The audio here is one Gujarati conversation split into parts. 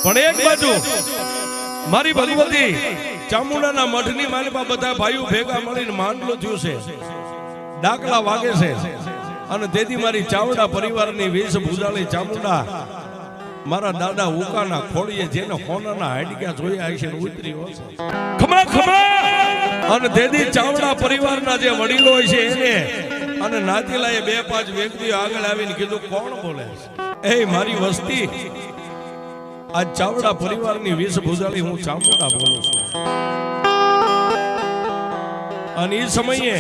પણ એક બાજુ મારી ભગવતી ચામુંડાના મઠની માલિપા બધા ભાઈઓ ભેગા મળીને માંડલો થયું છે, ડાકલા વાગે છે, અને તેથી મારી ચાવડા પરિવારની વેશ ભૂજાળી ચામુંડા મારા દાદા ઉકાના ખોળીએ જેને હોનાના હાડક્યા જોયા હશે ઉતરી હશે ખમા ખમા, અને તેથી ચાવડા પરિવારના જે વડીલો હોય છે એને અને નાતીલાએ 2-5 વ્યક્તિઓ આગળ આવીને કીધું કોણ બોલે છે? એ મારી વસ્તી આ ચાવડા પરિવારની વેશ ભૂજાળી હું ચામુંડા બોલું છું. અને એ સમયે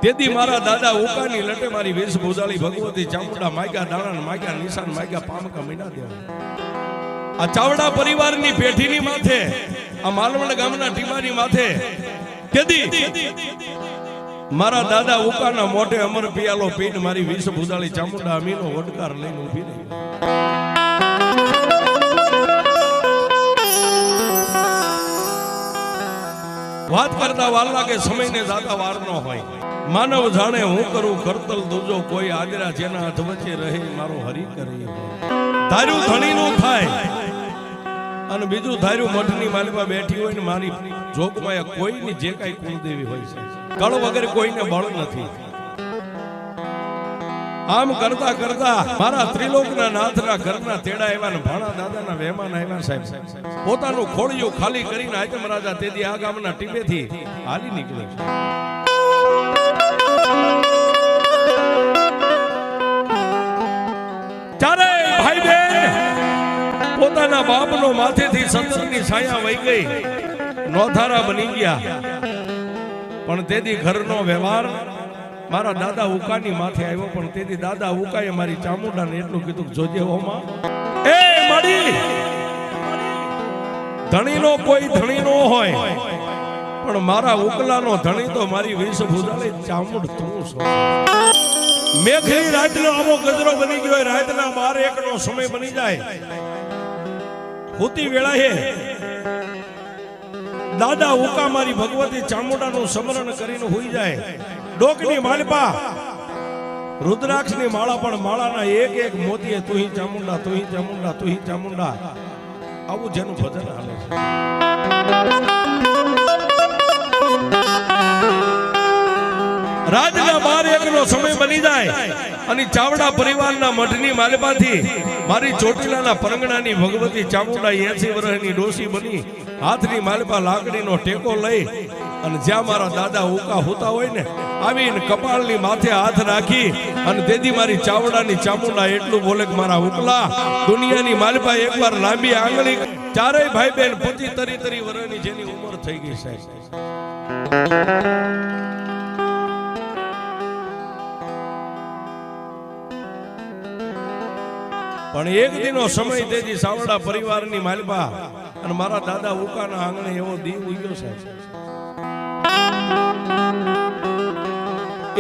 તેથી મારા દાદા ઉકાની લટે મારી વેશ ભૂજાળી ભગવતી ચામુંડા માગ્યા દાણા માગ્યા નિશાન માગ્યા પામકા મીના દેવા. આ ચાવડા પરિવારની પેઢીની માથે આ માલવણ ગામના ટીમાની માથે તેથી મારા દાદા ઉકાના મોઢે અમર પિયાલો પીને મારી વેશ ભૂજાળી ચામુંડા અમીનો વડકાર લઈને ઊભી રહી. વાત કરતા વાર લાગે સમયને દાદા વાર ન હોય. માનવ જાણે હું કરું કરતલ દૂજો કોઈ આદરા જેના હાથ વચ્ચે રહે મારો હરી કરે. ધાર્યું ધણીનું થાય અને બીજું ધાર્યું મઠની માલિપા બેઠી હોય ને મારી જોગમાં કોઈની જે કઈ કુળદેવી હોય છે, કળ વગર કોઈને બળ નથી. આમ કરતા કરતા મારા ત્રિલોકના નાથના ઘરના તેડા આવ્યા ને ભાણા દાદાના વહેમાન આવ્યા સાહેબ. પોતાનું ખોળિયું ખાલી કરીને આયતમ રાજા તેથી આ ગામના ટીપેથી હાલી નીકળે. ચારે ભાઈ બહેન પોતાના બાપનો માથેથી સંતની છાયા વહી ગઈ, નોધારા બની ગયા. પણ તેથી ઘરનો વ્યવહાર મારા દાદા ઉકાની માથે આવ્યો. પણ તેથી દાદા ઉકાએ મારી ચામુંડાને એટલું કીધું જોજે ઓમાં એ માડી ધણીનો કોઈ ધણી નો હોય, પણ મારા ઉકલાનો ધણી તો મારી વેશ ભૂજાળી ચામુંડ તું છો. મેઘની રાતનો આવો ગજરો બની ગયો, રાતના 12-1 નો સમય બની જાય, હોતી વેળાએ દાદા ઉકા મારી ભગવતી ચામુંડાનું સ્મરણ કરીને હોઈ જાય. ડોકની માલિપા રુદ્રાક્ષની માળા પણ માળાના એક મોતીએ તુહી ચામુંડા તુહી ચામુંડા તુહી ચામુંડા આવું જેનું ભજન હાલે છે. રાતના 12-1 નો સમય બની જાય અને ચાવડા પરિવારના મઠની માલિપાથી મારી ચોટીલાના પરંગણાની ભગવતી ચામુંડા 80 વર્ષની ડોસી બની હાથની માલિપા લાકડીનો ટેકો લઈ અને જ્યાં મારા દાદા ઉકા હોતા હોય ને આવીને કપાળની માથે હાથ રાખી અને તેથી મારી ચાવડાની ચામુંડા એટલું બોલે કે મારા ઉકલા દુનિયાની માલિપા એકવાર લાંબી આંગળી. ચારેય ભાઈ બહેન 25-30 વર્ષની જેની ઉંમર થઈ ગઈ સાહેબ. પણ એક દિનો સમય તેથી સાવડા પરિવારની માલિપા અને મારા દાદા ઉકાના આંગણે એવો દીવ ઉગ્યો સાહેબ.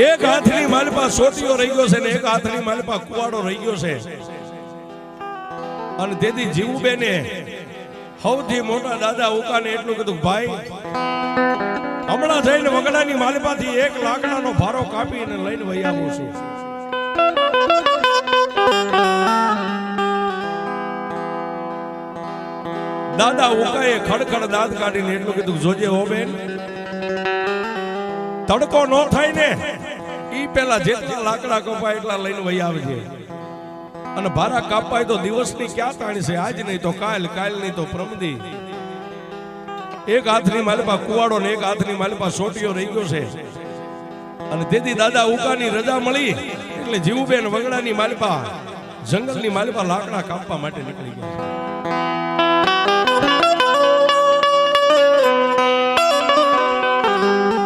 એક હાથની માલિપા સોટીઓ રહી ગયો છે ને એક હાથની માલિપા કુવાડો રહી ગયો છે. અને તેથી જીવુબેને સૌથી મોટા દાદા ઉકાને એટલું કીધું ભાઈ હમણાં જઈને વગડાની માલિપાથી 1 લાકડાનો ભારો કાપીને લઈને વહી આવું છું. દાદા ઉકાએ ખડખડ દાંત કાઢીને એટલું કીધું જોજે હો બેન, તડકો ન થાય ને ઈ પેલા જેટલા લાકડા કપાય એટલા લઈને વહી આવજે. અને ભારા કાપાય તો દિવસની ક્યાં તાણી છે, આજ નહીં તો કાલ, કાલ નહીં તો પ્રમદી. એક હાથની માલિપા કુવાડો ને એક હાથની માલિપા સોટીઓ રહી ગયો છે. અને તેથી દાદા ઉકાની રજા મળી એટલે જીવુબેન વગડાની માલિપા જંગલની માલિપા લાકડા કાપવા માટે નીકળી ગયા.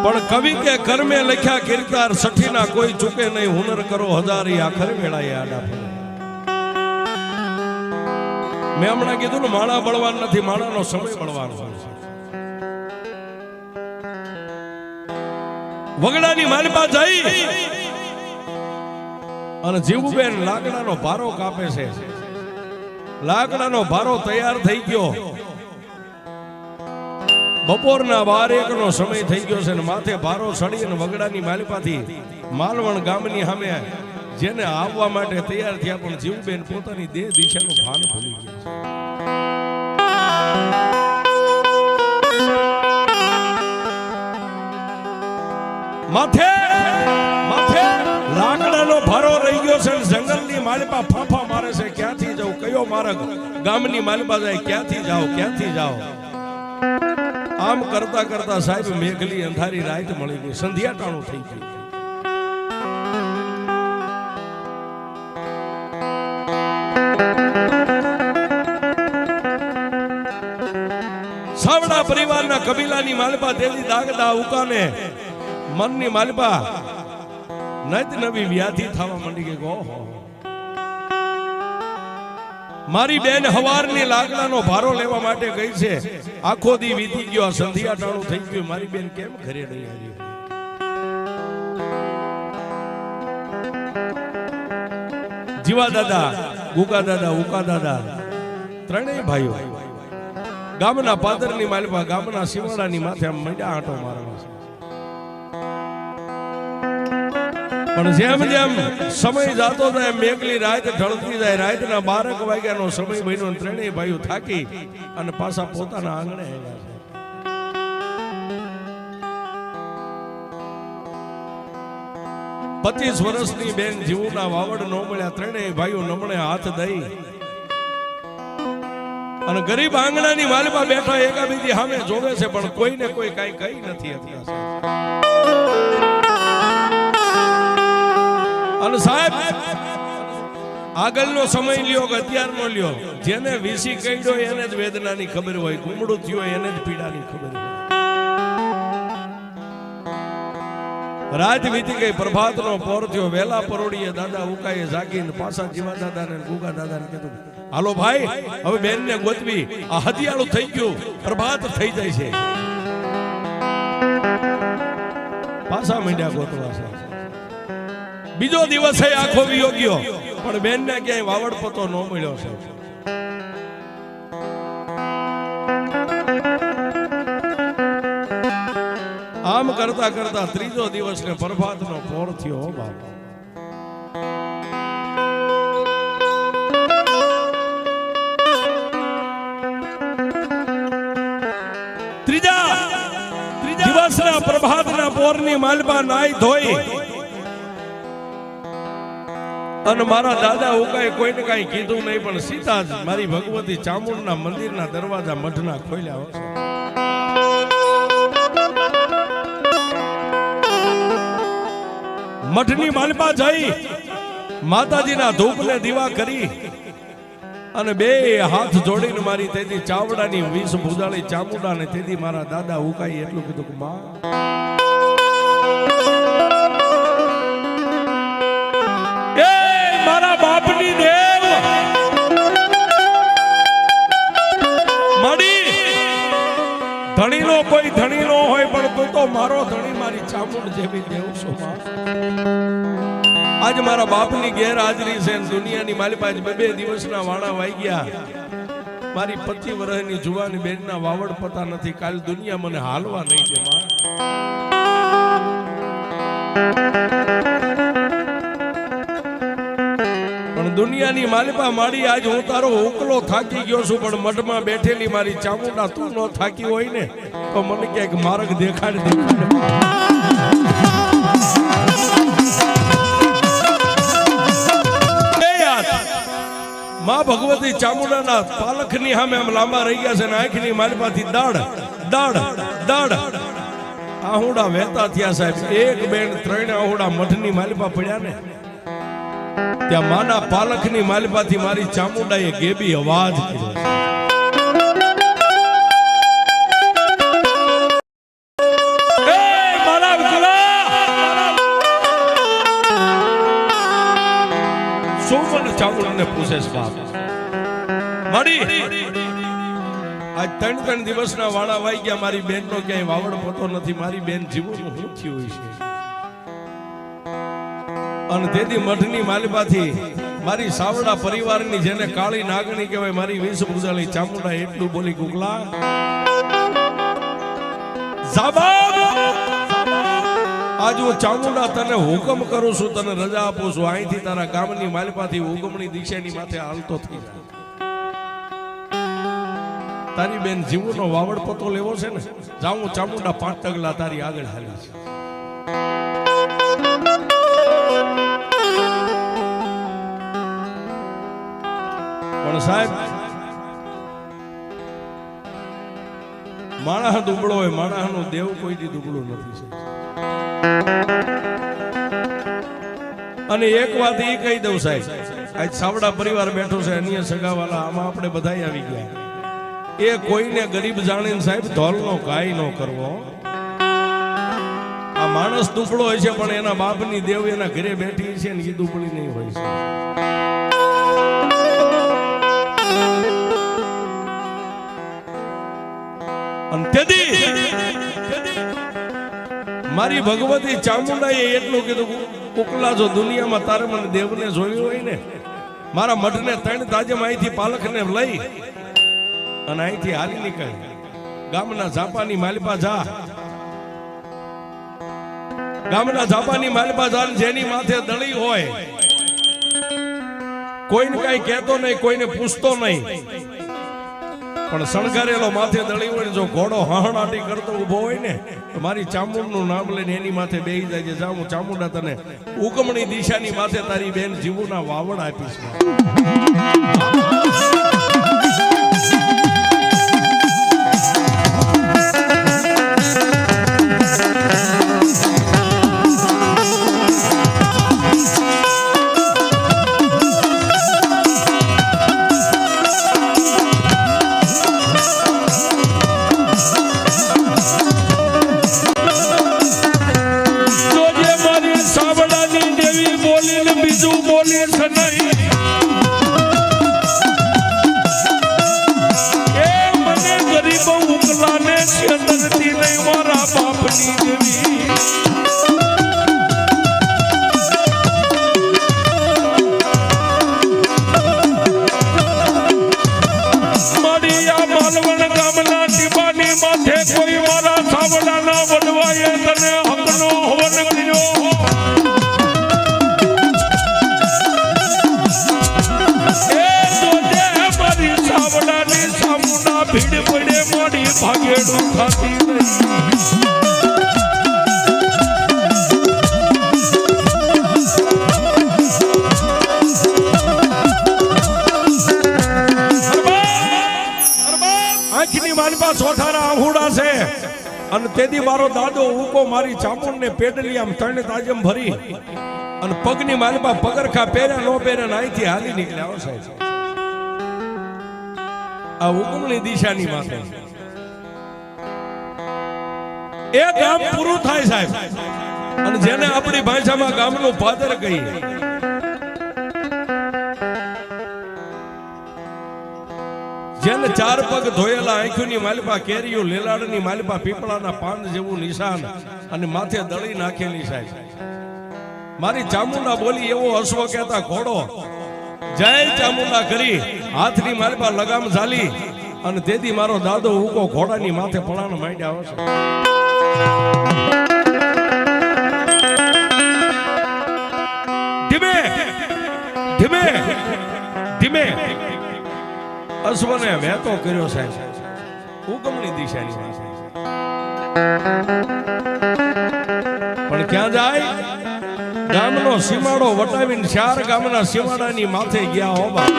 પણ કવિ કે કર્મે લખ્યા કીર્તાર સઠીના કોઈ ચૂકે નહીં, હુનર કરો હજારી આખર વેળાએ આડા ફરે. મેં હમણાં કીધું ને માણા બળવાન નથી, માણાનો સમય બળવાનો છે. વગડાની માલિપા જઈ અને જીવુબેન લાકડાનો ભારો કાપે છે. લાકડાનો ભારો તૈયાર થઈ ગયો. બપોરના 12-1 નો સમય થઈ ગયો છે ને માથે ભારો સડી અને વગડાની માલિપાથી માલવણ ગામની સામે જેને આવવા માટે તૈયાર થયા પણ જીવુબેન પોતાની દેહ દિશાનું ભાન ભૂલી ગયા. માલપા ફાફા મારે છે ક્યાંથી જાઉં કયો માર્ગ ગામની માલપા જાય ક્યાંથી જાઓ આમ કરતા કરતા સાહેબ મેઘલી અંધારી રાત મળી ગઈ સંધ્યા ટાણું થઈ ગયું સાવડા પરિવારના કબીલાની માલપા તેજી દાગદા ઉકાને મનની માલપા નત નવી વ્યાધિ થવા માંડી ગઈ ઓહો મારી બેન હવારની લાકડાનો ભારો લેવા માટે ગઈ છે આખો દી વીતી ગયો સંધ્યા ટાણું થઈ ગયું મારી બેન કેમ ઘરે નહીં આવી જીવા દાદા ગુગા દાદા ઉકા દાદા ત્રણેય ભાઈઓ ગામના પાદરની માલપા ગામના સિવાડાની માથે આમ મંડ્યા આંટો મારવા પણ જેમ જેમ સમય જાતો જાય મેઘલી રાત ઢળતી જાય રાતના 12 વાગ્યાનો સમય બન્યો ત્રણેય ભાઈઓ થાકી અને પાછા પોતાના આંગણે આવ્યા છે 25 વર્ષની બેન જીવુના વાવડ નો મળ્યા ત્રણેય ભાઈઓ નમણે હાથ દઈ અને ગરીબ આંગણાની માલપા બેઠા એકાબીજી સામે જોવે છે પણ કોઈને કોઈ કઈ કહી નથી અને સાહેબ આગળનો સમય લ્યો કે અત્યારનો લ્યો જેને વીસી કઈડ્યો એને જ વેદનાની ખબર હોય ગુમડું થયો એને જ પીડાની ખબર હોય રાત વીતી ગઈ પ્રભાતનો પોર થયો વેલા પરોડીએ દાદા ઉકાએ જાગીને પાછા જીવા દાદાને ગુગા દાદાને કીધું હાલો ભાઈ હવે બેનને ગોતવી આ હદિયાળું થઈ ગયું પ્રભાત થઈ જાય છે પાછા માંડ્યા ગોતવા છે બીજો દિવસ આખો વિયો ગયો પણ બેનને ક્યાંય વાવડ પતો ન મળ્યો છે આમ કરતા કરતા ત્રીજો દિવસ ને પ્રભાતનો પોર થયો બાપા ત્રીજા દિવસના પ્રભાતના પોરની માલપા નાઈ ધોઈ અને મારા દાદા ઉકાએ કોઈને કઈ કીધું નહીં પણ સીધા જ મારી ભગવતી ચામુંડના મંદિરના દરવાજા મઠના ખોલ્યા છે મઠની માલપા જઈ માતાજીના ધૂપને દીવા કરી અને બે હાથ જોડીને મારી તેથી ચાવડાની વીસ ભૂજાળી ચામુંડાને તેથી મારા દાદા ઉકાઈ એટલું કીધું કે માં એ મારા બાપની દેવ મડી ધણીનો કોઈ ધણી નો હોય પણ તું તો મારો ધણી મારી ચામુંડ જેવી દેવ છો માં આજ મારા બાપની ગેરહાજરી છે દુનિયાની મારી પાસે બે દિવસના વાણા વાઈ ગયા મારી 25 વર્ષની જુવાની બેનના વાવડ પતા નથી કાલ દુનિયા મને હાલવા નહીં દે માં પણ દુનિયાની માલિપા માડી આજ હું તારો ઉકલો થાકી ગયો છું પણ મઠમાં બેઠેલી મારી ચામુંડા તું નો થાકી હોય ને તો મને ક્યાંક માર્ગ દેખાડ માં ભગવતી ચામુંડાના પાલખની સામે આમ લાંબા રહી ગયા છે ને આંખની માલપાથી દાડ દાડ દાડ આહુડા વહેતા થયા સાહેબ એક બેન ત્રણ આહુડા મઠની માલપા પડ્યા ને ત્યાં માના પાલખની માલપાથી મારી ચામુંડાએ ગેબી અવાજ કર્યો ચામુંડાને પૂછે છે બાપ માડી આજ 3 દિવસના વાળા વાઈ ગયા મારી બેનનો ક્યાંય વાવડ પતો નથી મારી બેન જીવનું શું થયું છે અને તેથી મઠની માલપાથી મારી સાવડા પરિવારની જેને કાળી નાગણી કહેવાય મારી વીસ ભૂજાળી ચામુંડા એટલું બોલી ગુગલા આજ હું ચામુંડા તને હુકમ કરું છું તને રજા આપું છું અહીંથી તારા ગામની માલપાથી હુકમની દિશાની માથે હાલતો થઈ જા તારી બેન જીવનો વાવડ પતો લેવો છે ને જાઉં ચામુંડા 5 ડગલા તારી આગળ હાલી છે સાહેબ માણસ દુબળો હોય, માણસનું દેવ કોઈથી દુબળું નથી સાહેબ. અને એક વાત એ કહી દઉં સાહેબ, આજ સાવડા પરિવાર બેઠો છે, અન્ય સગાવાલા, આમાં આપણે બધાય આવી ગયા. એ કોઈને ગરીબ જાણીને સાહેબ ધોલનો કાય ન કરવો. આ માણસ દુબળો હોય છે પણ એના બાપની દેવ એના ઘરે બેઠી છે ને એ દુબળી નહીં હોય છે. અને તેથી મારી ભગવતી ચામુંડાએ એટલું કીધું, કુકલા જો દુનિયામાં તારે મને દેવને જોયું હોય ને, મારા મઠને 3 તાજમ અહીંથી પાલખને લઈ અને અહીંથી હાલી નીકળ, ગામના ઝાપાની માલિપા જા, ગામના ઝાપાની માલિપા જા, જેની માથે દળી હોય, કોઈને કઈ કહેતો નહીં, કોઈને પૂછતો નહીં, પણ શણગારેલો માથે દળી હોય, જો ઘોડો હહણાટી કરતો ઉભો હોય ને તો મારી ચામુંડનું નામ લઈને એની માથે બેહી જાય છે. જા હું ચામુંડા તને ઉગમણી દિશાની માથે તારી બેન જીવુના વાવડ આપીશ. ભીડ પડે મોડી ભાગેડું ખાતી આંખની માનપા સોઠારા આહુડા છે. અને તેથી મારો દાદો ઉકો મારી ચામુંડ ને પેડલી આમ 3 તાજમ ભરી અને પગની માનપા પગરખા પહેર્યા નો પહેર્યા અહીંથી હાલી નીકળ્યા. આવો સાહેબ આ હુકમની દિશાની માથે એ ગામ પૂરું થાય સાહેબ. અને જેને આપણી ભાષામાં ગામનું પાદર કહીએ, જેને 4 પગ ધોયેલા, આંખોની માલિપા કેરીઓ, લેલાડની માલિપા પીપળાના પાન જેવું નિશાન અને માથે દળી નાખેલી સાહેબ. મારી ચામુંડા બોલી એવો અશ્વ કહેતા ઘોડો જય ચામુંડા કરી હાથની માલિપા લગામ ઝાલી અને તેથી મારો દાદો ઉકો ઘોડાની માથે પલાણ માંડ્યા આવશે. ધીમે ધીમે ધીમે અશ્વને વહેતો કર્યો સાહેબ ઉગમની દિશાની માથે. પણ ક્યાં જાય? ગામનો સીમાડો વટાવીને 4 ગામના સીમાડાની માથે ગયા હોવા.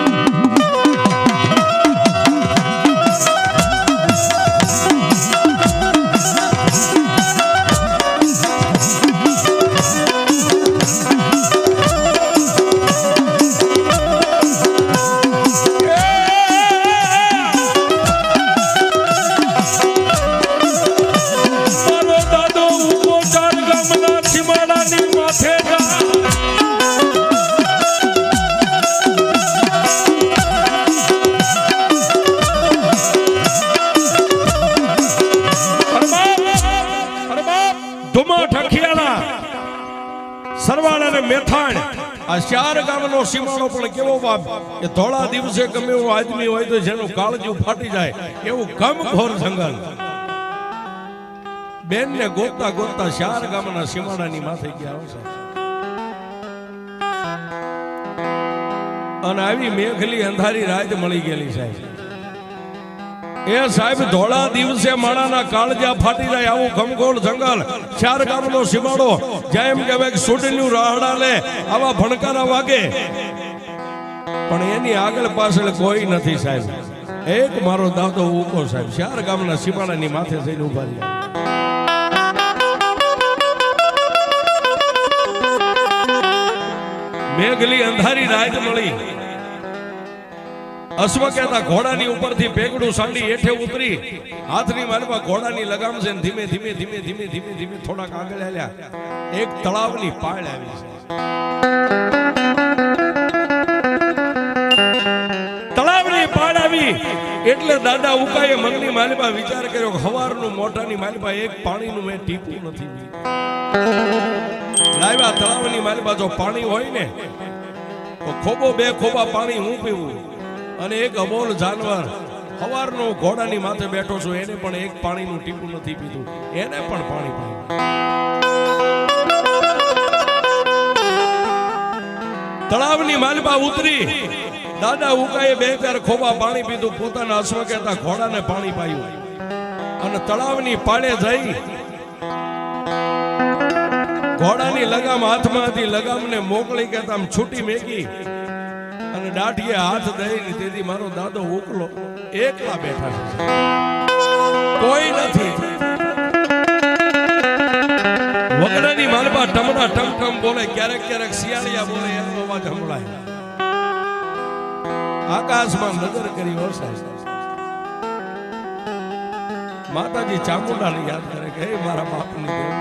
સરવાળા ને મેથાણ આ 4 ગામનો સીમાડો પણ કેવો બાપ કે ધોળા દિવસે ગમે એવો આદમી હોય તો જેનું કાળજું ફાટી જાય એવું ઘમઘોર જંગલ. બેન ને ગોતતા ગોતતા 4 ગામના સીમાડાની માથે ગયા છે. અને આવી મેઘલી અંધારી રાત મળી ગયેલી સાહેબ. એ સાહેબ ધોળા દિવસે માણાના કાળજા ફાટી જાય આવું ઘમઘોર જંગલ, 4 ગામનો સીમાડો, જેમ કહેવાય કે સુડન્યું રાહડા લે આવા ભણકારા વાગે. પણ એની આગળ પાછળ કોઈ નથી સાહેબ. એક મારો દાદો ઉકો સાહેબ 4 ગામના સીમાડાની માથે જઈને ઉભા રહ્યા. મેઘલી અંધારી રાત મળી. અશ્વ કહેતા ઘોડાની ઉપરથી પેગડું સાંડી હેઠે ઉતરી હાથની માલમાં ઘોડાની લગામ છે. ધીમે ધીમે ધીમે ધીમે ધીમે ધીમે થોડાક આગળ આવ્યા. એક તળાવની પાળ આવી છે. તળાવની પાળ આવી એટલે દાદા ઉકાએ મનની માલમાં વિચાર કર્યો કે હવારનું મોઢાની માલમાં એક પાણીનું મેં ટીપું નથી લાવ્યા. તળાવની માલમાં જો પાણી હોય ને તો ખોબો 2 ખોબા પાણી હું પીવું અને એક અબોલ જાનવર હવારનો ઘોડાની માથે બેઠો છું એને પણ એક પાણીનું ટીપું નથી પીધું, એને પણ પાણી પાયું. તળાવની માલમાં ઉતરી દાદા ઉકાએ 2-4 ખોબા પાણી પીધું. પોતાના અશ્વ કહેતા ઘોડાને પાણી પાયું અને તળાવની પાળે જઈ ઘોડાની લગામ હાથમાં હતી. લગામને મોકલી કહેતા આમ છૂટી મેકી અને દાઢીએ હાથ દઈને તેથી મારો દાદો ઉકલો એકલા બેઠા છે, કોઈ નથી. વગડાની માલમાં ટમણા ટમટમ બોલે, ક્યારેક ક્યારેક શિયાળિયા બોલે એનો અવાજ સંભળાય. આકાશમાં નજર કરી વરસાય. માતાજી ચામુંડાને યાદ કરે કે હે મારા બાપની દેવ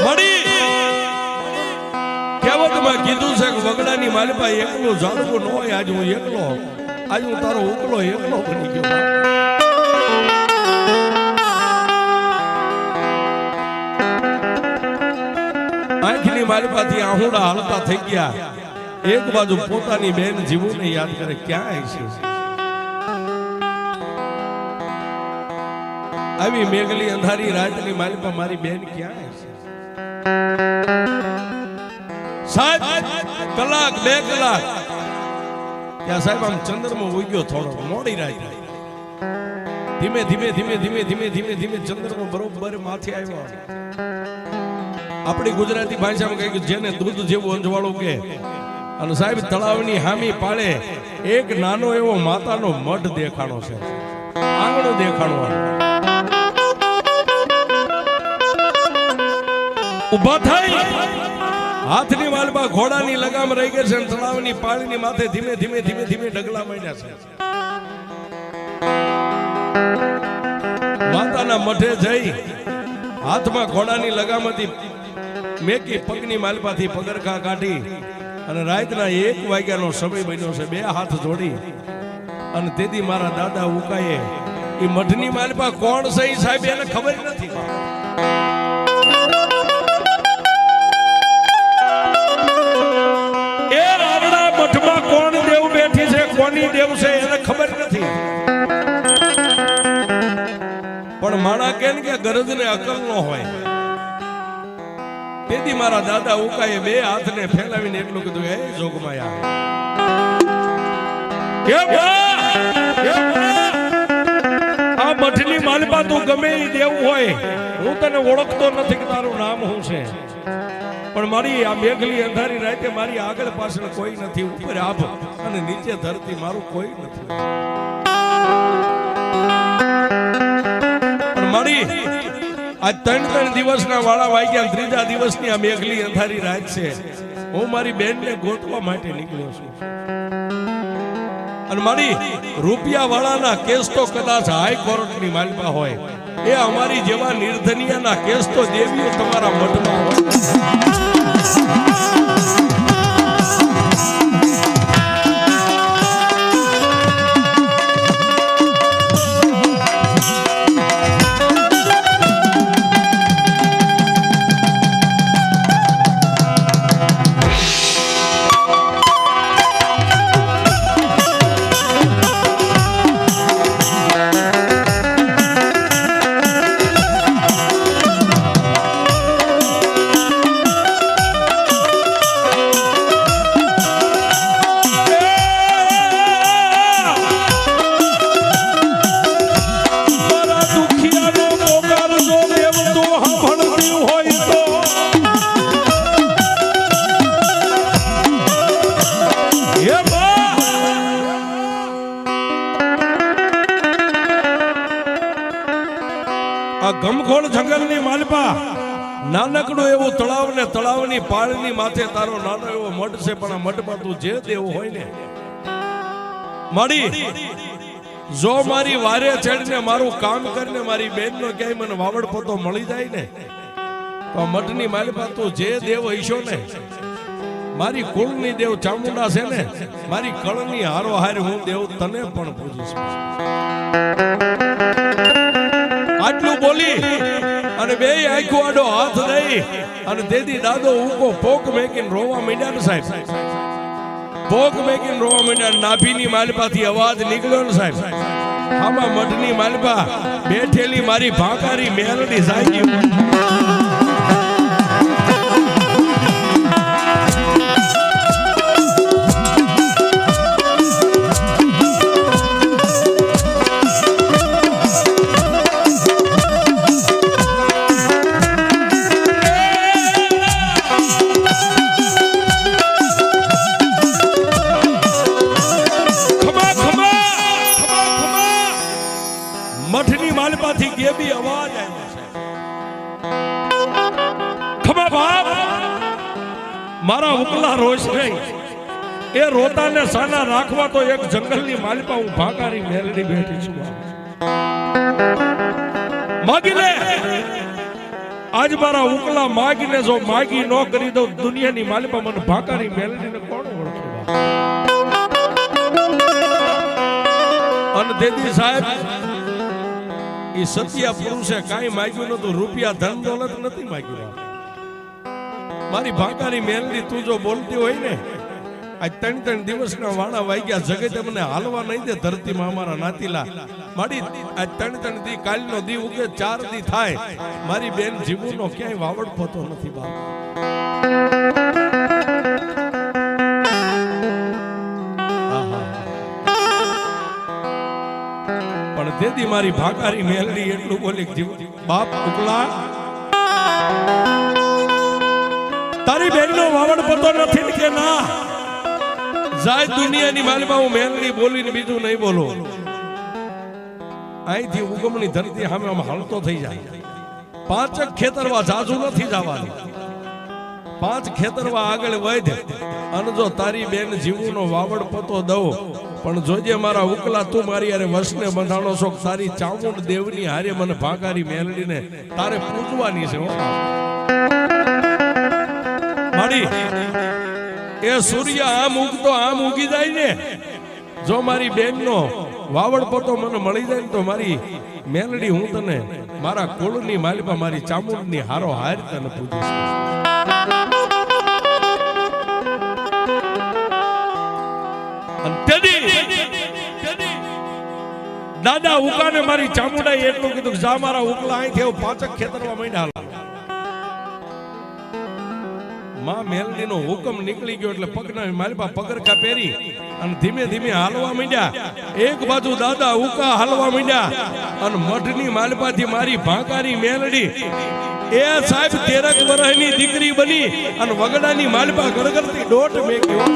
મળી. કહેવતમાં કીધું છે કે વગડાની માલપા એકલું જાણવું ન હોય. આજ હું એકલો, આજ હું તારો ઉકલો એકલો બની ગયો. આંખની માલપાથી આહુડા હાલતા થઈ ગયા. એક બાજુ પોતાની બેન જીવુને યાદ કરે, ક્યાં છે આવી મેઘલી અંધારી રાતની માલપા મારી બેન ક્યાં છે? સાહેબ કલાક 2 કલાક ત્યાં સાહેબ આમ ચંદ્રમાં ઉગ્યો. થોડો મોડી રાત, ધીમે ધીમે ધીમે ધીમે ધીમે ધીમે ધીમે ચંદ્રનો બરોબર માથે આવ્યો. આપણી ગુજરાતી ભાષામાં કહે કે જેને દૂધ જેવું અંજવાળું કે. અને સાહેબ તળાવની હામી પાળે એક નાનો એવો માતાનો મઢ દેખાણો છે, આંગણો દેખાણો. ઉભા થઈ હાથની માલમાં ઘોડાની લગામ રહી ગઈ છે. તળાવની પાળીની માથે ધીમે ધીમે ધીમે ધીમે ડગલા માંડ્યા છે. માતાના મઢે જઈ હાથમાં ઘોડાની લગામ હતી મેકી પગની માલપાથી પગરખા કાઢી અને રાતના 1 વાગ્યાનો સમય બન્યો છે. 2 હાથ જોડી અને તેથી મારા દાદા ઉકાએ એ મઢની માલપા કોણ છે સાહેબ એને ખબર નથી. એ રાવણા મઠમાં કોણ દેવ બેઠી છે, કોની દેવ છે એને ખબર નથી. પણ માણા કેન કે ગરજ ને અકલ ન હોય. તેથી મારા દાદા ઉકાએ 2 હાથને ફેલાવીને એટલું કીધું, હે જોગમાયા, આ મઠની માલપા તું ગમે એ દેવ હોય, હું તને ઓળખતો નથી કે તારું નામ શું છે. પણ મારી આ મેઘલી અંધારી રાતે મારી આગળ પાછળ કોઈ નથી. ઉપર આભ અને નીચે ધરતી, મારું કોઈ નથી. પણ મારી આજ 3 દિવસના વાળા વાગ્યા. 3જા દિવસની આ મેઘલી અંધારી રાત છે. હું મારી બેનને ગોતવા માટે નીકળ્યો છું. અને મારી રૂપિયા વાળાના કેસ તો કદાચ હાઈકોર્ટની માલપા હોય, એ અમારી જેવા નિર્ધનિયાના કેસ તો દેવીઓ તમારા મઠમાં હોય. આ ગમખોળ જંગલની માલપા નાનકડું એવું તળાવ ને તળાવની પાળની માથે તારો નાનો એવો મઠ છે, પણ આ મઠમાં તું જે દેવું હોય ને મારી, જો મારી વારે ચડીને મારું કામ કરીને મારી બેનનો ક્યાંય મને વાવડ પોતો મળી જાય ને તો મઠની માલપા તું જે દેવ હઈશો ને, મારી કુળની દેવ ચામુંડા છે ને, મારી કળની હારો હાર હું દેવ તને પણ પૂજીશ. આટલું બોલી અને બે આંખો આડો હાથ દઈ અને દેદી દાદો ઉકો પોક મેકીને રોવા માંડ્યા ને સાહેબ, પોક મેકીને રોવા માંડ્યા. નાભીની માલપાથી અવાજ નીકળ્યો ને સાહેબ, આમાં મઠની માલપા બેઠેલી મારી ભાંકારી મેલડી સાહેબ મઠની માલપાથી કેબી અવાજ આવ્યો છે. ખમા બાપ મારા ઉકલા રોષ નહીં, એ રોતાને સાના રાખવા તો એક જંગલની માલપા હું ભાંકારી મેલડી બેઠી છું. માગી લે આજ મારા ઉકલા માગીને જો માગી ન કરી દઉં દુનિયાની માલપા મને ભાંકારી મેલડીને કોણ ઓળખે. અને દેદી સાહેબ એ સત્યા પુરુષે કાંઈ માગ્યું નતું, રૂપિયા ધન દોલત નથી માગ્યું. મારી ભાંકારી મેલડી તું જો બોલતી હોય ને, આ 3 દિવસના વાણા વાગ્યા જગતે મને હાલવા નહીં દે ધરતીમાં અમારા નાતીલા. મારી આ 3 દી કાલનો દી ઉગે 4 દી થાય, મારી બેન જીવુનો ક્યાંય વાવડ પોતો નથી બાપ. દેદી મારી ભાંકારી મેલડી એટલું બોલી જીવ બાપ ઉકલા તારી બેનનો વાવડ પતો નથી કે ના જાય દુનિયાની માલમાં હું મેલડી બોલીને બીજું નહીં બોલો. અહીંથી ઉગમની ધરતી સામે આમ હાલતો થઈ જાય. 5 ખેતરવા જાજુ નથી જવાનું, 5 ખેતરવા આગળ વધે અને જો તારી બેન જીવુનો વાવડ પતો દઉં, પણ જોજે મારા ઉકલા તું મારી હારે વસને બંધાણો છો, તારી ચામુંડ દેવની હારે મને ભાંકારી મેલડીને તારે પૂજવાની છે. મારી એ સૂર્ય આમ ઉગતો આમ ઉગી જાય ને, જો મારી બેનનો વાવડ પતો મને મળી જાય ને તો મારી મેલડી હું તને મારા કુળની માલિપા મારી ચામુંડની હારો હાર તને પૂજીશ. દાદા ઉકાને મારી ચામુંડાએ એટલું કીધું જા મારા ઉકલા અહીંથી 5 ખેતરમાં માંડ્યા. માં મેલડીનો હુકમ નીકળી ગયો એટલે પગના માલપા પગરખા પહેરી અને ધીમે ધીમે હાલવા માંડ્યા. એક બાજુ દાદા ઉકા હાલવા માંડ્યા અને મઠની માલપાથી મારી ભાંકારી મેલડી એ સાહેબ 13 વર્ષની દીકરી બની અને વગડાની માલપા ગળગળતી દોટ મેક્યો.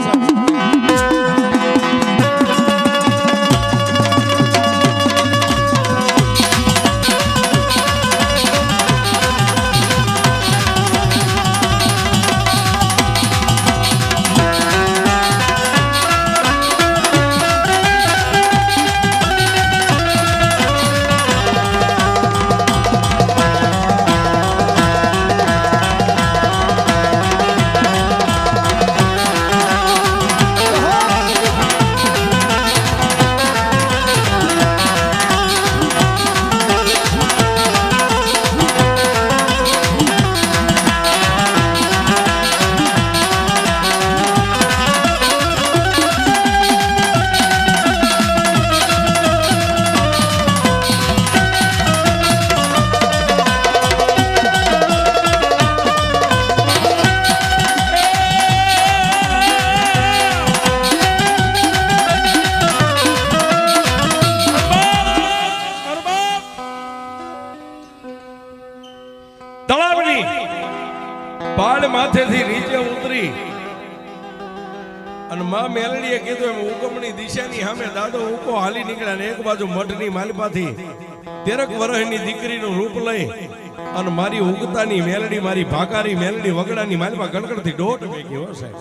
પાડ માથેથી નીચે ઉતરી અને માં મેલડીએ કીધું એમ ઉગમણી દિશાની સામે દાદો ઉકો હાલી નીકળ્યા ને એક બાજુ મઠની માલપાથી 13 વર્ષની દીકરીનું રૂપ લઈ અને મારી ઉગતાની મેલડી, મારી ભાકારી મેલડી વગડાની માલમાં ગણગણથી દોઢ ભેગી હો સાહેબ.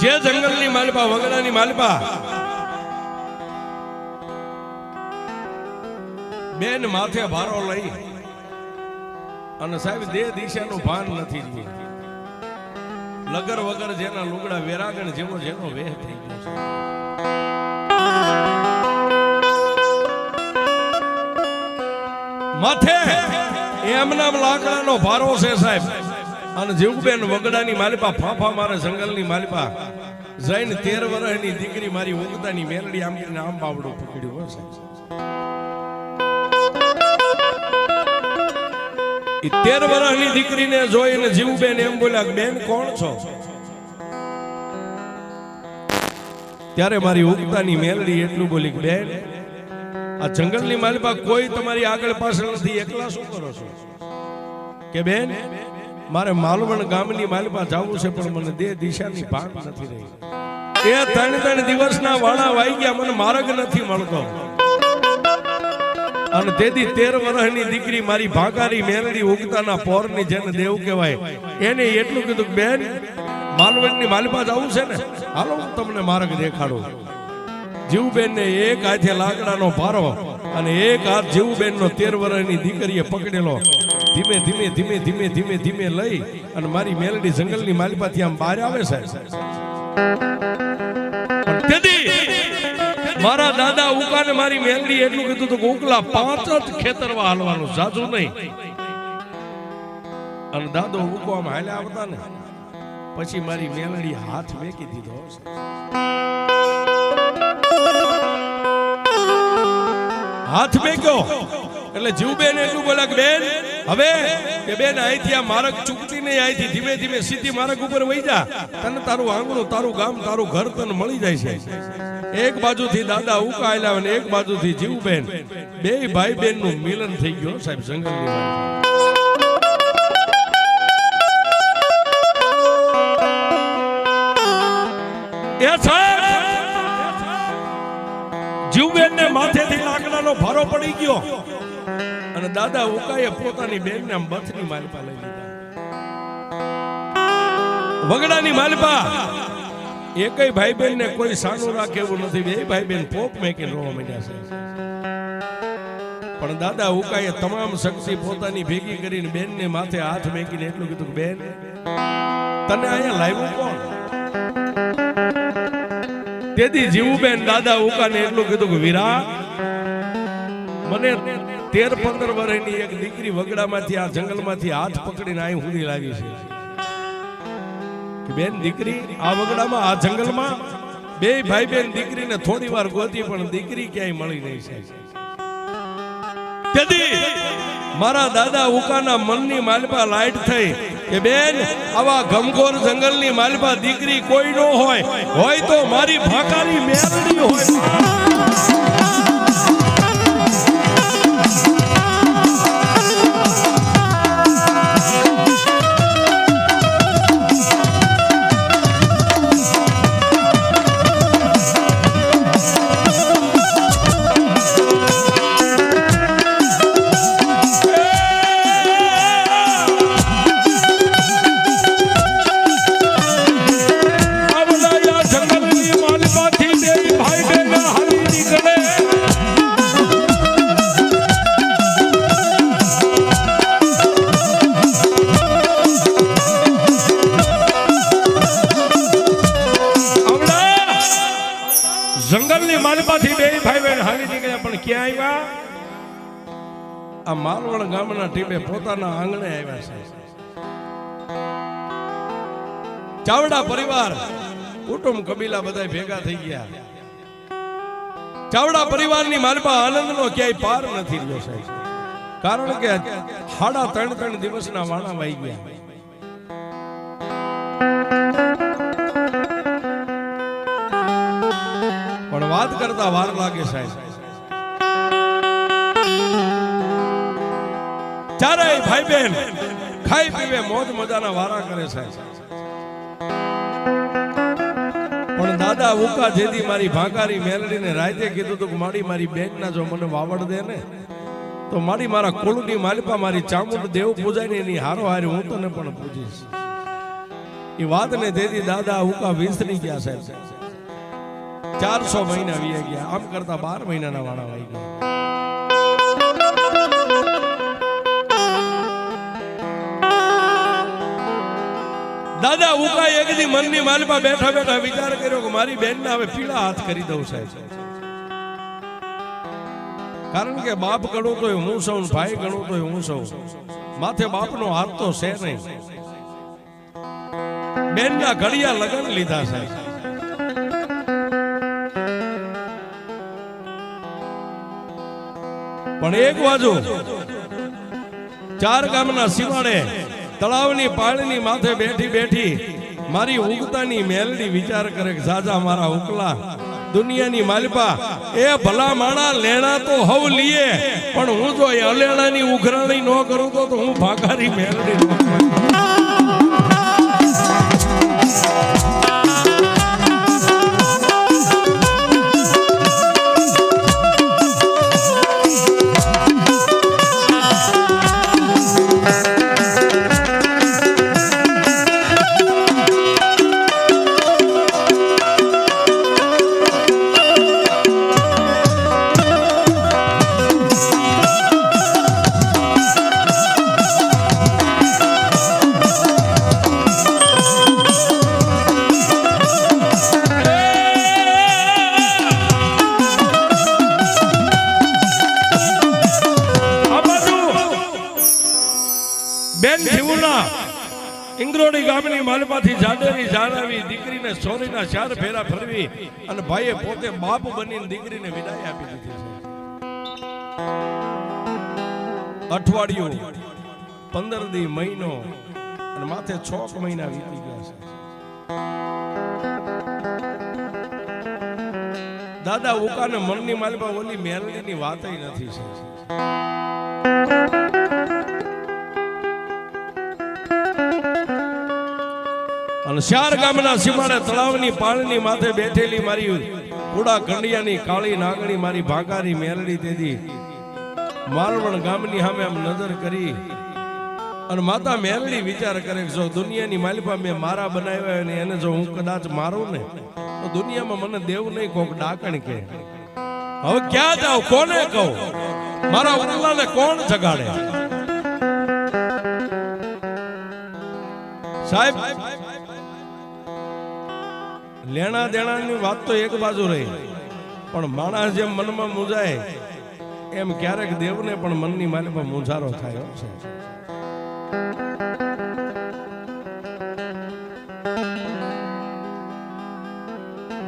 જે જંગલની માલપા, વગડાની માલપા બેન માથે ભારો લઈ અને સાહેબ દેહ દિશાનું ભાન નથી રહ્યું. લગર વગર જેના લુગડા વેરાગણ જેવો જેનો વેહ થઈ ગયો છે. માથે એમનામ લાકડાનો ભારો છે સાહેબ. અને જીવબેન વગડાની માલિપા ફાફા મારે જંગલની માલિપા જઈને 13 વર્ષની દીકરી મારી ઉગતાની મેલડી આમ કરીને આમ બાવડું પકડ્યું હશે. એ 13 વર્ષની દીકરીને જોઈને જીવબેન એમ બોલ્યા, બેન કોણ છો? ત્યારે મારી ઉગતાની મેલડી એટલું બોલી, બેન આ જંગલની માલિપા કોઈ તમારી આગળ પાછળ નથી, એકલા શું કરો છો? કે બેન મારે માલવણ ગામની માલિપા જવું છે પણ મને દેહ દિશાની ભાન નથી રહી. એ 3 દિવસના વાણા વાઈ ગયા, મને માર્ગ નથી મળતો. અને તેથી 13 વર્ષની દીકરી મારી ભાકારી મેલડી ઉગતાના પોરની જેને દેવ કહેવાય એને એટલું કીધું કે બેન માલવણની માલિપા જવું છે ને, હાલો હું તમને માર્ગ દેખાડું. જીવબેન ને એક હાથે લાકડાનો ભારો અને એક હાથ જીવબેન નો 13 વર્ષની દીકરીએ પકડેલો. ધીમે ધીમે ધીમે ધીમે ધીમે ધીમે લઈ અને મારી મેલડી જંગલની માલિપાથી આમ બહાર આવે છે. મારા દાદા ઉકાને મારી મેલડી એટલું કીધું કે ઉકલા 5 જ ખેતરમાં હાલવાનું, જાજુ નહીં. અને દાદો ઉકો આમ હાલે આવતા ને પછી મારી મેલડી હાથ મેકી દીધો. હાથ મેક્યો એટલે જીવબેન એટલું બોલ્યા કે બેન હવે કે બેન અહીંથી આ માર્ગ ચૂકતી નહીં, અહીંથી ધીમે ધીમે સીધી માર્ગ ઉપર વહી જા, તને તારું આંગણું, તારું ગામ, તારું ઘર તને મળી જાય છે. એક બાજુથી દાદા ઉકાયેલા અને એક બાજુથી જીવબેન, બે ભાઈ બેન નું મિલન થઈ ગયું સાહેબ જંગલની જીવબેન ને માથેથી લાકડાનો ભારો પડી ગયો અને દાદા ઉકાએ પોતાની બેન ને બથની માલિપા લઈ લીધા. વગડાની માલિપા એકય ભાઈ બેન ને કોઈ સાનું રાખે એવું નથી, બે ભાઈ બેન પોપ મેકીને રોવા માંડ્યા છે. પણ દાદા ઉકાએ તમામ શક્તિ પોતાની ભેગી કરીને બેન ને માથે હાથ મેકીને એટલું કીધું કે બેન તને અહીંયા લાવ્યું કોણ? તેથી જીવુબેન દાદા ઉકાને એટલું કીધું કે વીરા મને 13-15 વર્ષની એક દીકરી વગડામાંથી આ જંગલમાંથી હાથ પકડીને અહીં સુધી લાવી છે કે બેન દીકરી આ વગડામાં આ જંગલમાં બે ભાઈ બેન દીકરીને થોડી વાર ગોતી પણ દીકરી ક્યાંય મળી નહીં છે. તેથી મારા દાદા ઉકાના મનની માલિપા લાઈટ થઈ કે બેન આવા ઘમઘોર જંગલની માલિપા દીકરી કોઈ નો હોય તો મારી ભાકારી મેલડી હોય. જંગલની માલિપાથી બે ભાઈ બહેન હાલી નીકળ્યા પણ ક્યાં આવ્યા? આ માલવણ ગામના ટીમે પોતાના આંગણે આવ્યા છે. ચાવડા પરિવાર કુટુંબ કબીલા બધા ભેગા થઈ ગયા. ચાવડા પરિવારની માલિપા આનંદનો ક્યાંય પાર નથી રહ્યો સાહેબ, કારણ કે 3.5 દિવસના વાણા વાઈ ગયા. પણ વાત કરતા વાર લાગે સાહેબ. ચારેય ભાઈ બહેન ખાઈ પીવે મોજ મજાના વારા કરે સાહેબ. પણ દાદા ઉકા જેદી મારી ભાંકારી મેલડીને રાતે કીધું તું કે મારી બેનના જો મને વાવડ દે ને તો મારા કુળની માલિપા મારી ચામુંડ દેવ પૂજાય ને એની હારો હારી હું તને પણ પૂજીશ. એ વાતને તેથી દાદા ઉકા વિસરી ગયા સાહેબ. 400 મહિના વી ગયા, આમ કરતા 12 મહિનાના વાળા આવી ગયા. દાદા ઉકા એક દી મનની માલિપા બેઠા બેઠા વિચાર કર્યો કે મારી બેન ને હવે પીળા હાથ કરી દઉં સાહેબ. કારણ કે બાપ ગણો તો હું સૌ, ભાઈ ગણો તો હું સૌ, માથે બાપનો હાથ તો છે નહીં. બેન ના ઘડિયા લગન લીધા સાહેબ. પણ એક બાજુ 4 ગામના સીમાડે તળાવની પાળની માથે બેઠી બેઠી મારી ઉગતાની મેલડી વિચાર કરે કે જાજા મારા ઉકલા દુનિયાની માલિપા એ ભલા માણા લેણા તો હવ લીએ, પણ હું જો એ અલેણાની ઉઘરાણી ન કરું તો હું ભાગારી મેલડી ન કરું. બેન જીવના ઇંગ્રોડી ગામની માલમાંથી જાડેરી જાળાવી દીકરીને સોરીના 4 ફેરા ફરવી અને ભાઈએ પોતે બાપ બનીને દીકરીને વિદાય આપી દીધી છે. અઠવાડિયું 15 દી મહિનો અને માથે 6 મહિના વીતી ગયા છે. દાદા ઉકાને મનની માલપા ઓલી મેલડીની વાત નથી છે. અને 4 ગામના સીમાડે તળાવની પાળની માથે બેઠેલી મારી કુડા કંડિયાની કાળી નાગણી મારી ભાગારી મેલડી તેદી માલવણ ગામની સામે આમ નજર કરી અને માતા મેલડી વિચાર કરે કે જો દુનિયાની માલિપા મેં મારા બનાવ્યા ને એને જો હું કદાચ મારું ને તો દુનિયામાં મને દેવ નહીં કોક ડાકણ કે. હવે ક્યાં જાવ, કોને કહું, મારા ઉલ્લાને કોણ જગાડે સાહેબ. લેણા દેણાની વાત તો એક બાજુ રહી, પણ માણસ જેમ મનમાં મૂંઝાય એમ ક્યારેક દેવને પણ મનની માલિપા મૂંઝારો થાય છે.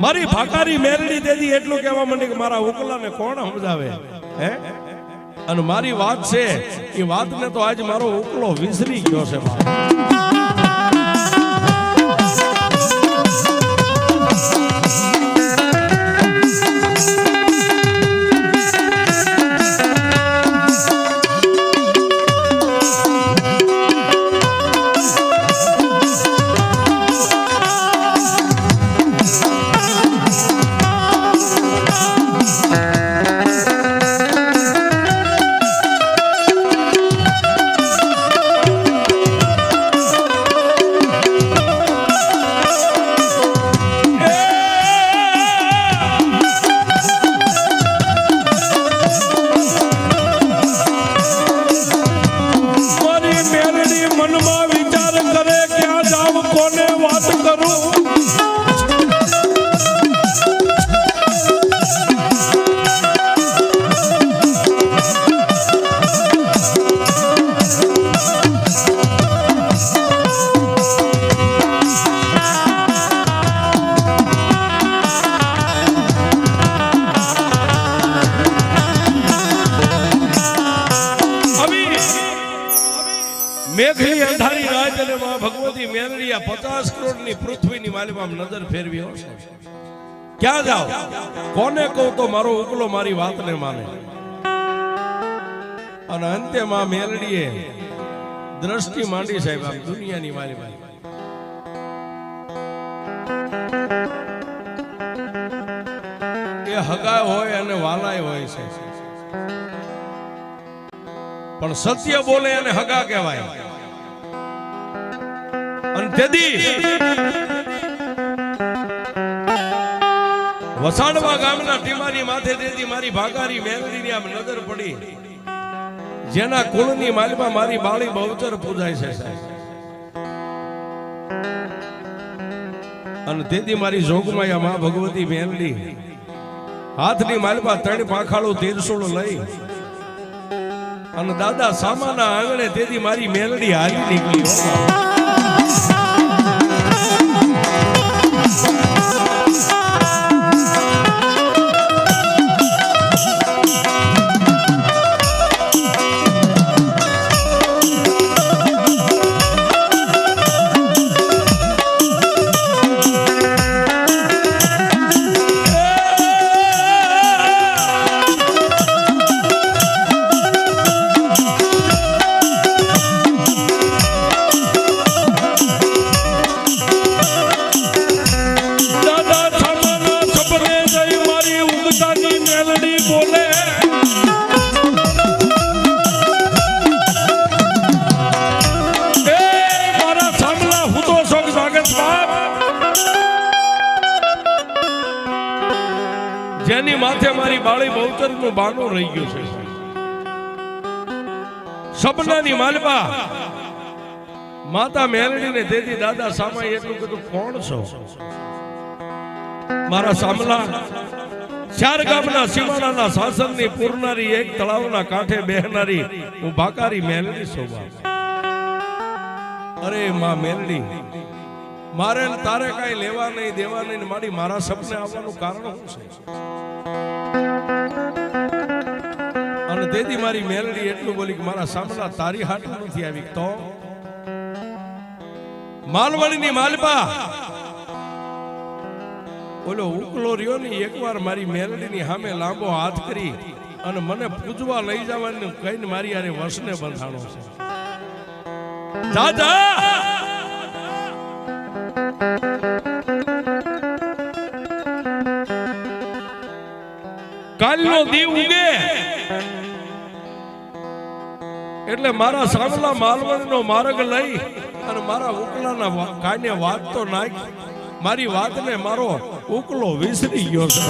મારી ભાકારી મેલડી દેદી એટલું કહેવા માંડી કે મારા ઉકલાને કોણ સમજાવે હે. અને મારી વાત છે એ વાતને તો આજ મારો ઉકલો વિસરી ગયો છે. મેઘલી અંધારી રાત અને માં ભગવતી મેલડીયા 50 કરોડની પૃથ્વીની માલિપામાં નજર ફેરવી હશે. ક્યાં જાવ, કોને કહું તો મારો ઉકલો મારી વાતને માને. અને અંતે માં મેલડીએ દ્રષ્ટિ માંડી સાહેબ આમ દુનિયાની માલિપા. એ હગાય હોય અને વાલાય હોય છે, પણ સત્ય બોલે અને હગા કહેવાય. અને તેથી વસાડવા ગામના ટીમાની માથે તેથી મારી ભાગારી મેલડીની આમ નજર પડી, જેના કુળની માલમાં મારી બાળી બહુચર પૂજાય છે. અને તેથી મારી જોગમાયા માં ભગવતી મેલડી હાથની માલમાં 3 પાંખાળું તીરસુળ લઈ અને દાદા સામાના આંગણે તેથી મારી મેલડી હાલી નીકળી. જેની માથે મારી બાળી બહુચર નું બાનું રહી ગયું છે. સપનાની માલપા માતા મેલડી ને તેથી દાદા સામા એટલું કીધું, કોણ છો? મારા સામલા 4 ગામના સીમાડાના શાસનની પૂરનારી, એક તળાવના કાંઠે બેહનારી હું ભાકારી મેલડી છું. અરે માં મેલડી, મારે તારે કઈ લેવા નહીં દેવા નહીં, મારી મારા સપને આવવાનું કારણ શું છે? અને તેથી મારી મેલડી એટલું બોલી કે મારા સામના તારી હાટ નથી આવી. તો માલવણીની માલપા ઓલો ઉકલો રહ્યો ને, એકવાર મારી મેલડીની સામે લાંબો હાથ કરી અને મને પૂજવા લઈ જવાનું કહીને મારી આરે વસને બંધાણો છે. દાદા કાલનો દીવ ઉગે એટલે મારા સામલા માલવણનો માર્ગ લઈ અને મારા ઉકલાના કાને વાત તો નાખ, મારી વાતને મારો ઉકલો વિસરી ગયો છે.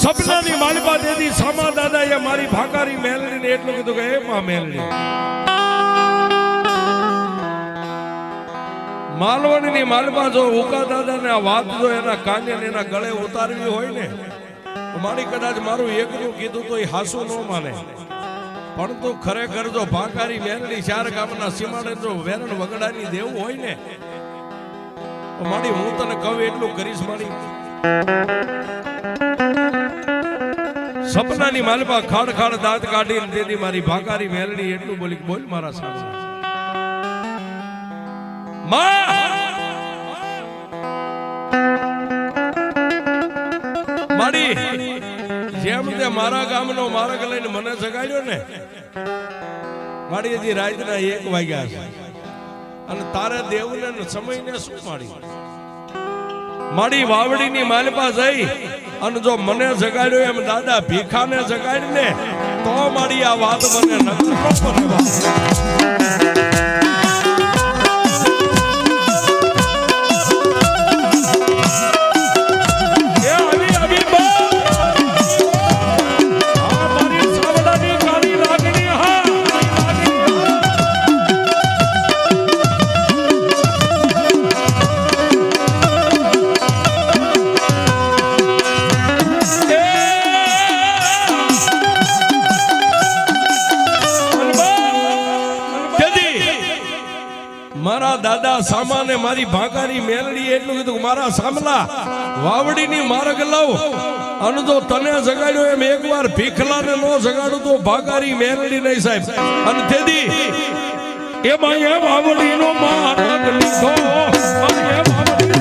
સપનાની માલપા દેદી સામા દાદાએ મારી ભાકારી મેલડીને એટલું કીધું કે હે માં મેલડી, માલવણીની માલપા જો ઉકા દાદાને આ વાત જો એના કાને ને એના ગળે ઉતારવી હોય ને, મારી કદાચ મારું એકનું કીધું તો એ હાસુ ન માને, પણ તો ખરેખર જો ભાકારી મેલડી 4 ગામના સીમાડે જો વેરણ વગડાની દેવું હોય ને, તો મારી હું તને કહું એટલું કરીશ. મારી સપનાની માલપા ખાડ ખાડ દાંત કાઢીને દેદી મારી ભાકારી મેલડી એટલું બોલી, બોલ મારા સામે મારી જેમ તે મારા ગામનો માર્ગ લઈને મને જગાડ્યો ને, મારી હજી રાતના 1 વાગ્યા છે અને તારે દેવને સમયને શું મારી વાવડીની માલપા જઈ અને જો મને જગાડ્યો એમ દાદા ભીખાને જગાડીને તો મારી આ વાત મને નક્કી ન પડે. મારી ભાગારી મેલડી એટલું કીધું મારા સામલા વાવડીની માર્ગ લાવ અને જો તને જગાડ્યો એમ એકવાર ભીખલાને નો જગાડું તો ભાગારી મેલડી નહીં સાહેબ. અને તેથી એમાં એ વાવડીનો માર્ગ લીધો અને એ વાવડીનો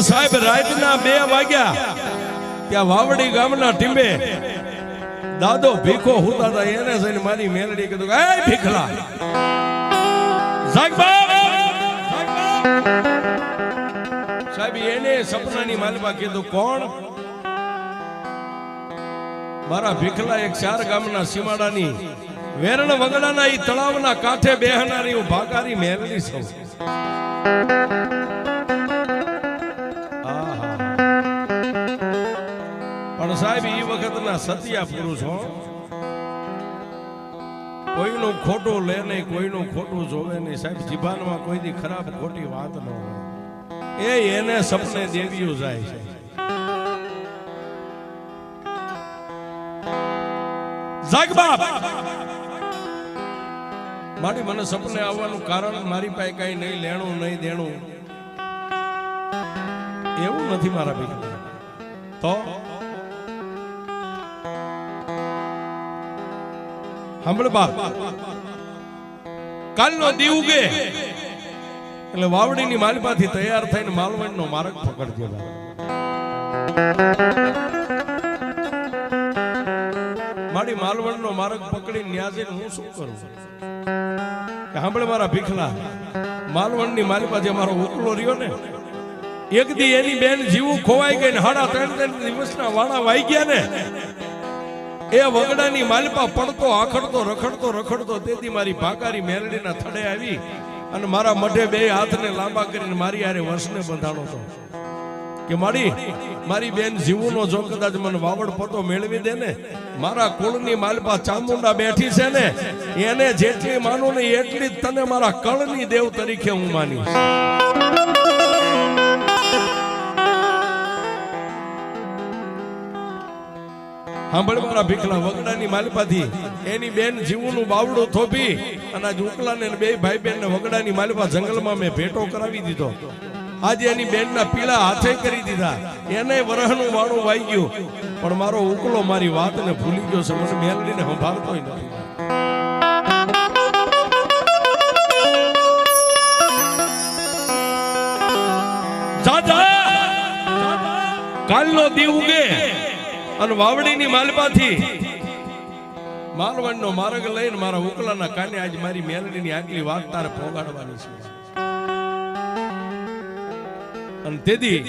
સાહેબ રાતના 2 વાગ્યા ત્યાં વાવડી ગામના ટીંબે દાદો ભીખો હુતા હતા એને જઈને મારી મેલડી કીધું એ ભીખલા જાગ બાપ સાહેબ એને સપનાની માલપા કીધું કોણ મારા ભીખલા એક 4 ગામના સીમાડાની વેરણ વગડાના ઈ તળાવના કાંઠે બેહનારી હું ભાગારી મેલડી છું. પણ સાહેબ એ વખતના સત્યા પુરુષ હો કોઈનું ખોટું લે નહીં કોઈનું ખોટું જોવે નહીં સાહેબ જીભાનમાં કોઈની ખરાબ ખોટી વાત ન હોય એને સપને દેવીઓ જાય છે. જાગ બાપ મારી મને સપને આવવાનું કારણ મારી પાસે કઈ નહીં લેણું નહીં દેણું એવું નથી મારા ભાઈ તો સાંભળ બાપ કાલનો દી ઉગે એટલે વાવડીની માલપાથી તૈયાર થઈને માલવણનો માર્ગ પકડજો. મારી માલવણનો માર્ગ પકડીને ન્યાજે હું શું કરું કે સાંભળ મારા ભીખલા માલવણની માલપાથી મારો ઉકલો રહ્યો ને એક દી એની બેન જીવું ખોવાઈ ગઈ ને 3.5 દિવસના વાણા વાઈ ગયા ને એ વગડાની માલપા પડતો આખડતો રખડતો તેથી મારી ભાગારી મેલડીના થડે આવી અને મારા મઢે 2 હાથને લાંબા કરીને મારી હારે વર્ષને બંધાણો હતો કે મારી બેન જીવુનો જો કદાચ મને વાવડ પતો મેળવી દે ને મારા કુળની માલપા ચામુંડા બેઠી છે ને એને જેટલી માનું ને એટલી જ તને મારા કળની દેવ તરીકે હું માનીશ. સાંભળ મારા ભીખલા વગડાની માલપાથી એની બેન જીવુનું બાવડું થોપી અને આજ ઉકલાને 2 ભાઈ બેનને વગડાની માલપા જંગલમાં મેં ભેટો કરાવી દીધો. આજે એની બેનના પીળા હાથે કરી દીધા એને વરહનું વાણું વાઈ ગયું પણ મારો ઉકલો મારી વાતને ભૂલી ગયો છે મને મેલડીને સંભાળતો નથી. કાલનો દી ઉગે અને વાવડીની માલપાથી માલવણનો માર્ગ લઈને મારા ઉકલાના કાને આજ મારી મેલડીની આગલી વાત તારે પોગાડવાની છે. અને તેથી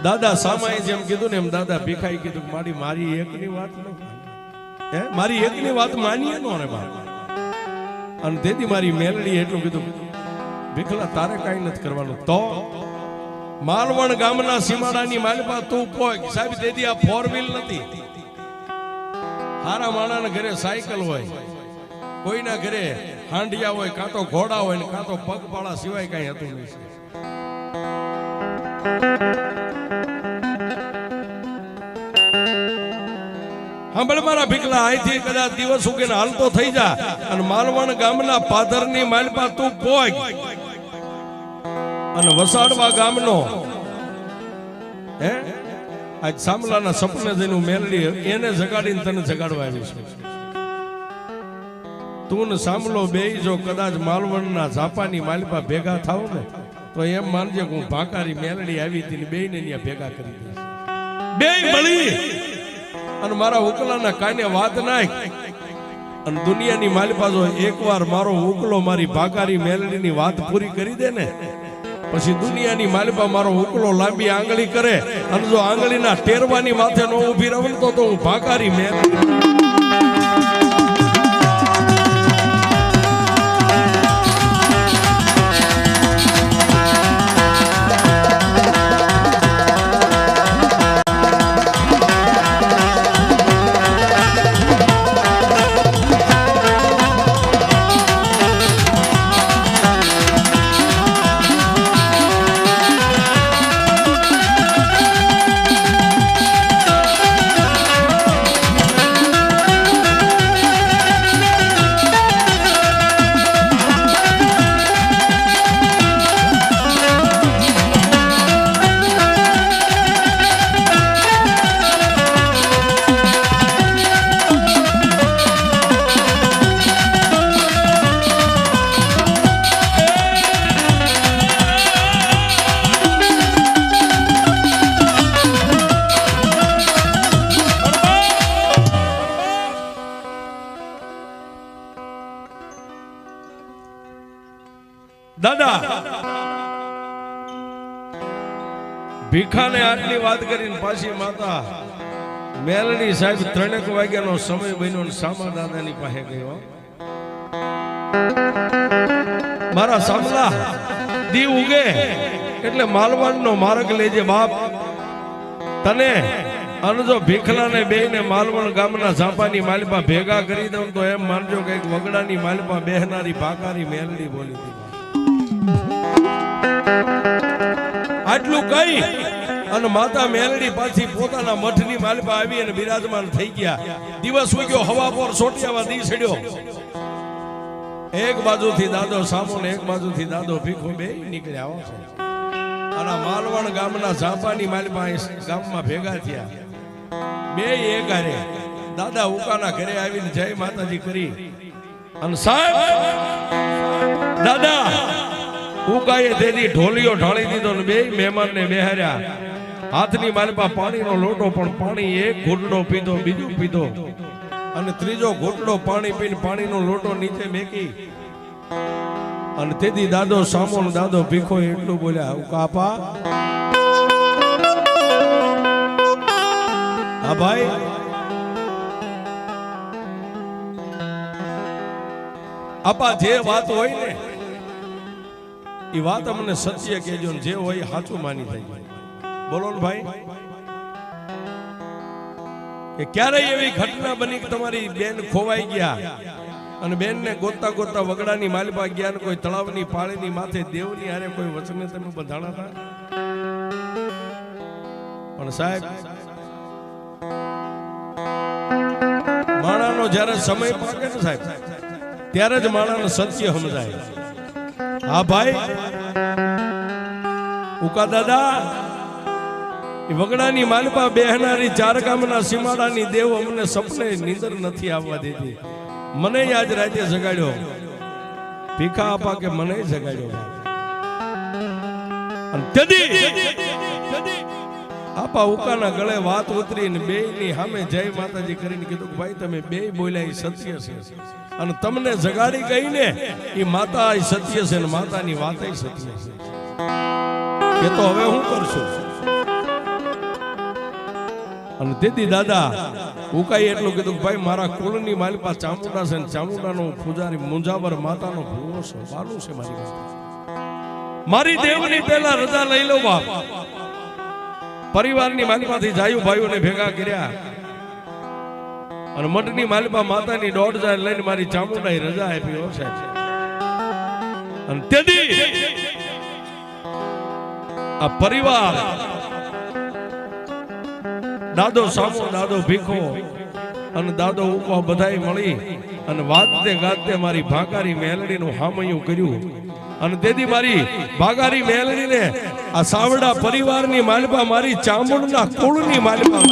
દાદા સામાએ જેમ કીધું ને એમ દાદા ભીખાઈ કીધું મારી એકની વાત ન મારી એકની વાત માનીએ નો રે બાપ. અને તેથી મારી મેલડી એટલું કીધું, ભીખલા તારે કાંઈ નથી કરવાનું. તો માલવણ ગામના સીમાડાની માલપા તું પોય. સાહેબ તેથી આ 4 વ્હીલ નથી. હારા માણાના ઘરે સાયકલ હોય, કોઈના ઘરે હાંડિયા હોય, કાં તો ઘોડા હોય ને કાં તો પગપાળા સિવાય કાંઈ હતું નહીં. સાંભળ મારા ભીખલા, અહીંથી કદાચ દિવસ ઉગીને હાલતો થઈ જા અને માલવણ ગામના પાદરની માલપા તું પોય અને વસાડવા ગામનો આજ સામલાના સપને જઈને મેલડી એને જગાડીને તને જગાડવા આવી છું. તું ને સામલો બે જો કદાચ માલવણના ઝાપાની માલપા ભેગા થાવ ને તો એમ માનજે હું ભાકારી મેલડી આવી હતી, બે ને ત્યાં ભેગા કરી દઈશ. બે મળી અને મારા ઉકલાના કાને વાત નાખ અને દુનિયાની માલપા જો એકવાર મારો ઉકલો મારી ભાકારી મેલડીની વાત પૂરી કરી દે ને, પછી દુનિયાની માલપા મારો ઉકલો લાંબી આંગળી કરે અને જો આંગળીના ટેરવાની માથે નો ઊભી રહું તો હું ભાકારી મેલડી. દાદા ભીખાને આટલી વાત કરીને પાછી માતા મેલડી સાહેબ 3 વાગ્યાનો સમય બન્યો ને સામા દાદાની પાસે ગયો. મારા સામલા દી ઉગે એટલે માલવણનો માર્ગ લેજે બાપ. તને અને જો ભીખલાને બેયને માલવણ ગામના ઝાપાની માલપા ભેગા કરી દઉં તો એમ માનજો કે એક વગડાની માલપા બેહનારી ભાકારી મેલડી બોલી હતી. આટલું કઈ અને માતા મેલડી પાછી પોતાના મઠની માલપા આવી અને બિરાજમાન થઈ ગયા. દિવસ ઉગ્યો, હવા પર સોટિયાવા દી છડ્યો. એક બાજુથી દાદો સામો ને એક બાજુથી દાદો ભીખો બે નીકળ્યા છે. અને માલવણ ગામના ઝાપાની માલપા ગામમાં ભેગા થયા. બે એક હારે દાદા ઉકાના ઘરે આવીને જય માતાજી કરી અને સાહેબ દાદા ઉકાએ તેની ઢોલીઓ ઢાળી દીધો ને બે મહેમાનને બેહાર્યા. હાથની માલપા પાણીનો લોટો, પણ પાણી એક ઘૂંટડો પીધો, બીજું પીધો અને ત્રીજો ઘૂંટડો પાણી પીને પાણીનો લોટો નીચે મેકી અને તેથી દાદો સામો ને દાદો ભીખો એટલું બોલ્યા, કાપા હા ભાઈ આપા જે વાત હોય ને એ વાત અમને સત્ય કહેજો ને જે હોય સાચું માની જાય. બોલો ને ભાઈ, કે ક્યારેય એવી ઘટના બની કે તમારી બેન ખોવાઈ ગયા અને બેન ને ગોતતા ગોતતા વગડાની માલપા ગયા ને કોઈ તળાવની પાળીની માથે દેવની હારે કોઈ વચને તમે બંધાણા હતા? પણ સાહેબ માણાનો જ્યારે સમય પાકે ને સાહેબ ત્યારે જ માણાને સત્ય સમજાય. હા ભાઈ ઉકા દાદા વગડાની માલપા બેહનારી 4 ગામના સીમાડાની દેવ અમને સપને નીંદર નથી આવવા દેતી. મને આજ રાતે જગાડ્યો ભીખા આપા કે મને જગાડ્યો. આપા ઉકાના ગળે વાત ઉતરીને બેયની સામે જય માતાજી કરીને કીધું કે ભાઈ તમે બે બોલ્યા એ સત્ય છે અને તમને જગાડી ગઈ ને એ માતા સત્ય છે ને માતાની વાત સત્ય છે. કે તો હવે હું કરશું? અને તેથી દાદા ઉકાઈ એટલું કીધું કે ભાઈ મારા કુળની માલિપા ચામુંડા છે ને ચામુંડાનો પૂજારી મુંજાવર માતાનો ભૂવો છે બાનું છે મારી પાસે મારી દેવની પહેલા રજા લઈ લો બાપ પરિવારની માલિપાથી જાયું ભાઈઓને ભેગા કર્યા અને મઠની માલિપા માતાની દોઢ જાય લઈને મારી ચામુંડાએ રજા આપી હો સાહેબ અને તેથી આ પરિવાર દાદો સામો દાદો ભીખો અને દાદો ઉકો બધાય મળી અને વાજતે ગાજતે મારી ભાગારી મેલડીનું હામયું કર્યું અને તેથી મારી ભાગારી મેલડીને આ સાવડા પરિવારની માલિપા મારી ચામુંડના કુળની માલિપા